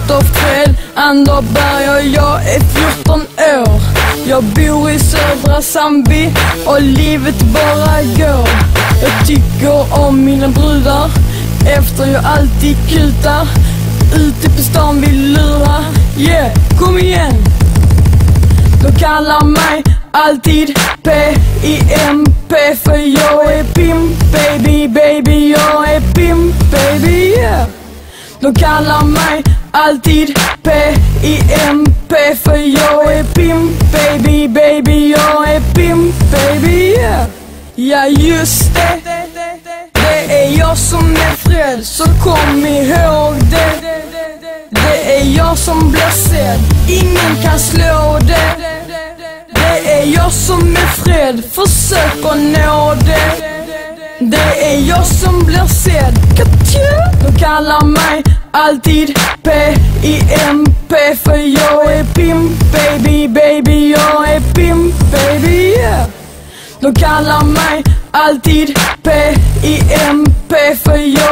heter Fred Anderberg och jag är 14 år. Jag bor i södra Zambi och livet bara går. Jag tycker om mina brudar efter jag alltid kutar. Ute på stan vill lura, yeah, kom igen. De kallar mig alltid P-I-M-P för jag är pimp, baby, baby, jag är pimp, baby, yeah. De kallar mig alltid P-I-M-P för jag är pimp, baby, baby, jag är pimp, baby, yeah. Ja just det, det är jag som är Fred, så kom ihåg det. Det är jag som blir sedd, ingen kan slå det. Det är jag som är Fred, försök att nå det. Det är jag som blir sedd, de kallar mig alltid P-I-M-P för jag är pimp, baby, baby, jag är pimp, baby, yeah. De kallar mig alltid P-I-M-P för jag